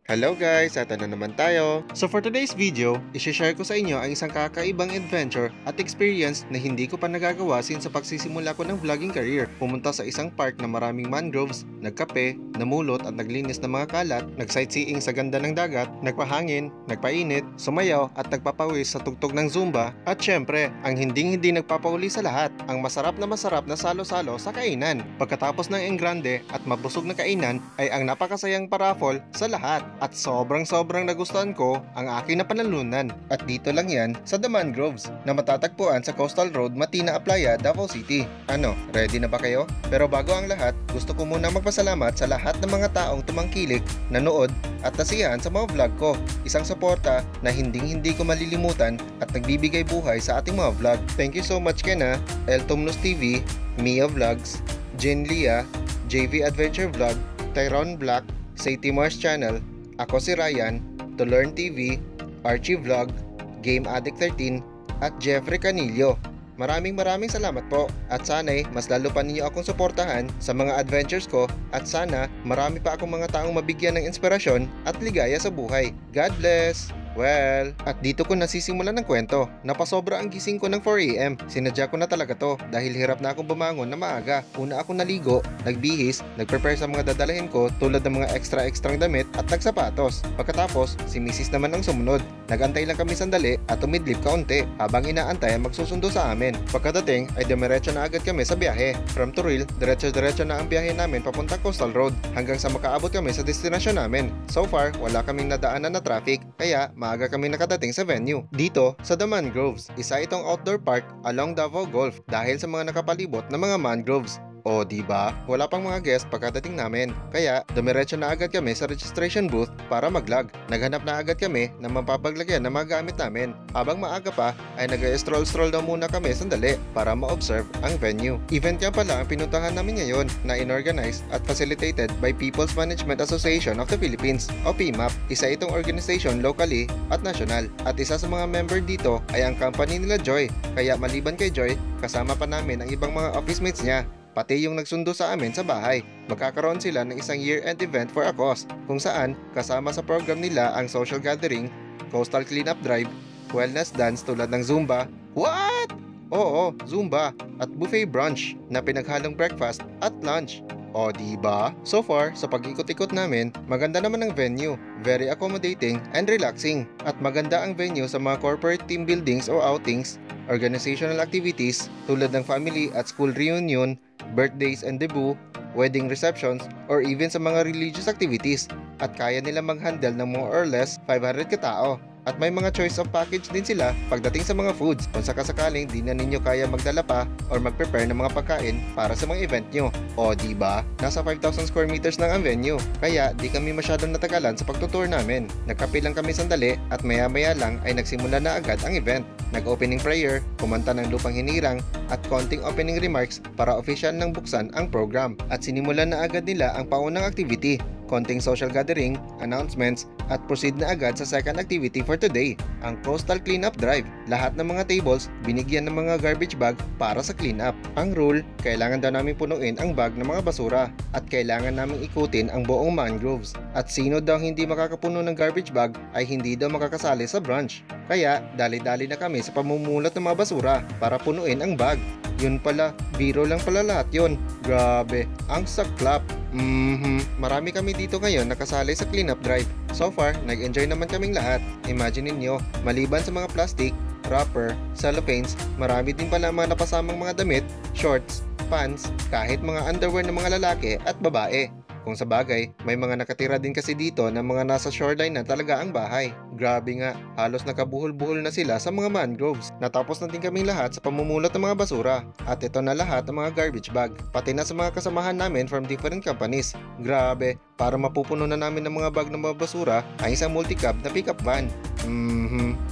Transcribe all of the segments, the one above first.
Hello guys, eto na naman tayo. So for today's video, isi-share ko sa inyo ang isang kakaibang adventure at experience na hindi ko pa nagagawa since sa pagsisimula ko ng vlogging career. Pumunta sa isang park na maraming mangroves, nagkape, namulot at naglinis ng mga kalat, nag-sightseeing sa ganda ng dagat, nagpahangin, nagpainit, sumayaw at nagpapawis sa tugtog ng Zumba at syempre, ang hindi nagpapauli sa lahat, ang masarap na salo-salo sa kainan. Pagkatapos ng engrande at mabusog na kainan ay ang napakasayang paraffol sa lahat. At sobrang nagustuhan ko ang aking napanalunan. At dito lang yan sa The Mangroves na matatagpuan sa Coastal Road, Matina Aplaya, Davao City. Ano, ready na ba kayo? Pero bago ang lahat, gusto ko muna magpasalamat sa lahat ng mga taong tumangkilik, nanood at nasiyahan sa mga vlog ko. Isang suporta na hindi ko malilimutan at nagbibigay buhay sa ating mga vlog. Thank you so much Kena, El Tumnos TV, Mia Vlogs, Jen Lia, JV Adventure Vlog, Tyrone Black, Say Timars Channel, ako si Ryan, To Learn TV, Archie Vlog, Game Addict 13, at Jeffrey Canillo. Maraming salamat po at sana'y mas lalo pa ninyo akong suportahan sa mga adventures ko at sana marami pa akong mga taong mabigyan ng inspirasyon at ligaya sa buhay. God bless! Well, at dito ko nasisimulan ng kwento. Napasobra ang gising ko ng 4 AM. Sinadya ko na talaga to dahil hirap na akong bumangon na maaga. Una akong naligo, nagbihis, nagprepare sa mga dadalahin ko tulad ng mga extrang damit at nagsapatos. Pagkatapos, si Mrs. naman ang sumunod. Nagantay lang kami sandali at umidlip kaunti habang inaantay ang magsusundo sa amin. Pagkadating ay dumiretso na agad kami sa biyahe. From Turil, diretso na ang biyahe namin papuntang Coastal Road hanggang sa makaabot kami sa destinasyon namin. So far, wala kaming nadaanan na traffic kaya maaga kami nakadating sa venue. Dito sa The Mangroves, isa itong outdoor park along Davao Gulf dahil sa mga nakapalibot na mga mangroves. O diba? Wala pang mga guest pagkadating namin. Kaya dumiretso na agad kami sa registration booth para mag-log. Naghanap na agad kami ng mapapaglagyan ng mga gamit namin. Habang maaga pa ay nag-stroll daw muna kami sandali para ma-observe ang venue. Event nga pala ang pinuntahan namin ngayon na inorganize at facilitated by People's Management Association of the Philippines o PMAP. Isa itong organization locally at national. At isa sa mga member dito ay ang company nila Joy. Kaya maliban kay Joy, kasama pa namin ang ibang mga office mates niya. Pati yung nagsundo sa amin sa bahay. Magkakaroon sila ng isang year-end event for a cause kung saan kasama sa program nila ang social gathering, coastal cleanup drive, wellness dance tulad ng Zumba. What? Oo, Zumba at buffet brunch na pinaghalong breakfast at lunch. O diba? So far, sa pag-ikot-ikot namin, maganda naman ang venue, very accommodating and relaxing. At maganda ang venue sa mga corporate team buildings o outings, organizational activities tulad ng family at school reunion, birthdays and debut, wedding receptions, or even sa mga religious activities. At kaya nila mag-handle ng more or less 500 katao. At may mga choice of package din sila pagdating sa mga foods kung sakasakaling di na ninyo kaya magdala pa or mag-prepare ng mga pagkain para sa mga event nyo. O diba? Nasa 5,000 square meters lang ang venue, kaya di kami masyadong natagalan sa pagtutour namin. Nagkape lang kami sandali at maya lang ay nagsimula na agad ang event. Nag-opening prayer, kumanta ng Lupang Hinirang at konting opening remarks para official nang buksan ang program. At sinimulan na agad nila ang paunang activity, konting social gathering, announcements, at proceed na agad sa second activity for today, ang coastal cleanup drive. Lahat ng mga tables binigyan ng mga garbage bag para sa cleanup. Ang rule, kailangan daw namin punuin ang bag ng mga basura at kailangan namin ikutin ang buong mangroves. At sino daw hindi makakapuno ng garbage bag ay hindi daw makakasali sa brunch. Kaya dali-dali na kami sa pamumulat ng mga basura para punuin ang bag. Yun pala, biro lang pala lahat yun. Grabe, ang saklap. Marami kami dito ngayon nakasali sa cleanup drive. So far, nag-enjoy naman kaming lahat. Imagine ninyo, maliban sa mga plastic, wrapper, cellophanes, marami din pala mga napasamang mga damit, shorts, pants, kahit mga underwear ng mga lalaki at babae. Kung sa bagay, may mga nakatira din kasi dito na mga nasa shoreline na talaga ang bahay. Grabe nga, halos nakabuhol-buhol na sila sa mga mangroves. Natapos na din kaming lahat sa pamumulat ng mga basura. At ito na lahat ng mga garbage bag. Pati na sa mga kasamahan namin from different companies. Grabe, para mapupuno na namin ng mga bag ng mga basura ay isang multi-cab na pickup van.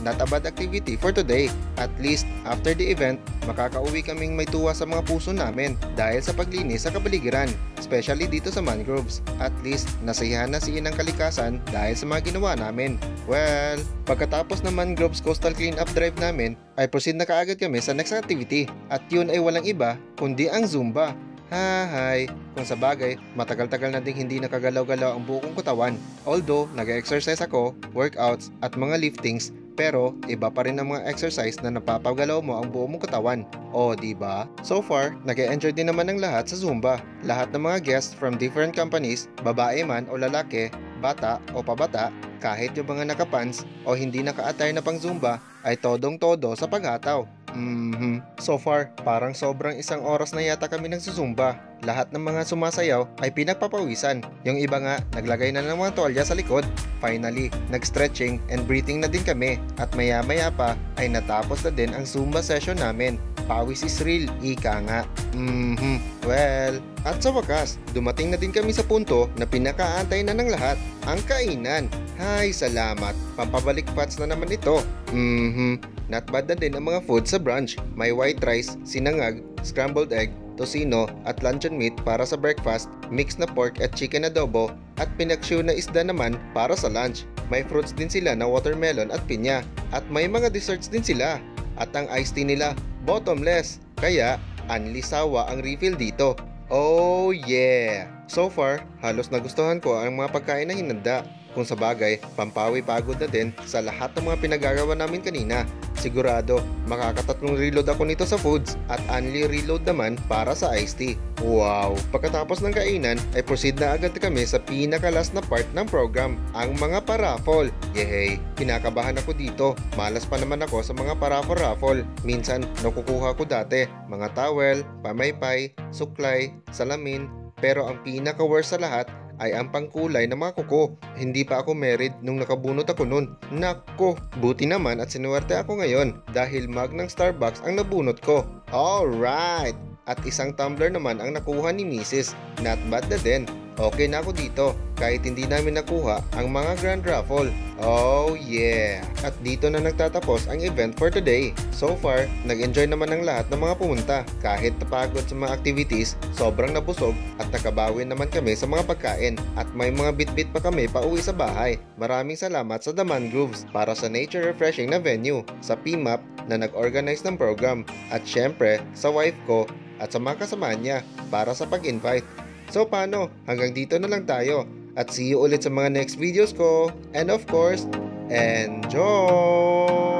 Not a bad activity for today. At least, after the event, makakauwi kaming may tuwa sa mga puso namin dahil sa paglinis sa kapaligiran, especially dito sa mangroves. At least, nasiyahan na si Inang kalikasan dahil sa mga ginawa namin. Well, pagkatapos ng mangroves coastal cleanup drive namin, ay proceed na kaagad kami sa next activity. At yun ay walang iba, kundi ang Zumba. Hi! Kung sa bagay, matagal-tagal na ding hindi nakagalaw-galaw ang buong katawan. Although, nag-exercise ako, workouts at mga liftings, pero iba pa rin ang mga exercise na napapagalaw mo ang buong mong katawan. O, di ba? So far, nag-enjoy din naman ng lahat sa Zumba. Lahat ng mga guests from different companies, babae man o lalaki, bata o pabata, kahit yung mga nakapants o hindi naka-attire na pang Zumba, ay todong-todo sa paghataw. So far, parang sobrang isang oras na yata kami nagsusumba. Lahat ng mga sumasayaw ay pinagpapawisan. Yung iba nga, naglagay na ng mga tolya sa likod. Finally, nag-stretching and breathing na din kami. At maya-maya pa ay natapos na din ang Zumba session namin. Pawis is real, ika nga. Well, at sa wakas, dumating na din kami sa punto na pinakaantay na ng lahat, ang kainan. Hay, salamat. Pampabalik pats na naman ito. Not bad na din ang mga food sa brunch. May white rice, sinangag, scrambled egg, tocino at luncheon meat para sa breakfast, mixed na pork at chicken adobo, at pinaksyu na isda naman para sa lunch. May fruits din sila na watermelon at pinya, at may mga desserts din sila. At ang iced tea nila, bottomless. Kaya, only sawa ang refill dito. Oh yeah! So far, halos nagustuhan ko ang mga pagkain na hinanda. Kung sa bagay, pampawi pagod na din sa lahat ng mga pinagagawa namin kanina. Sigurado, makakatatlong reload ako nito sa foods at only reload naman para sa iced tea. Wow! Pagkatapos ng kainan, ay proceed na agad kami sa pinakalas na part ng program, ang mga paraffol. Yehey! Kinakabahan ako dito. Malas pa naman ako sa mga paraffol-raffle. Minsan, nakukuha ko dati, mga towel, pamaypay, suklay, salamin, pero ang pinaka-worst sa lahat ay ang pangkulay ng mga kuko. Hindi pa ako married nung nakabunot ako nun. Nako, buti naman at sinuwerte ako ngayon dahil mug ng Starbucks ang nabunot ko. Alright! At isang tumbler naman ang nakuha ni Mrs. Not bad na din. Okay na ako dito kahit hindi namin nakuha ang mga grand raffle. Oh yeah! At dito na nagtatapos ang event for today. So far, nag-enjoy naman ang lahat ng mga pumunta. Kahit napagod sa mga activities, sobrang nabusog at nakabawi naman kami sa mga pagkain. At may mga bit-bit pa kami pa uwi sa bahay. Maraming salamat sa The Mangroves para sa nature refreshing na venue, sa PMAP na nag-organize ng program, at syempre sa wife ko at sa mga kasama niya para sa pag-invite. So paano? Hanggang dito na lang tayo. At see you ulit sa mga next videos ko. And of course, enjoy!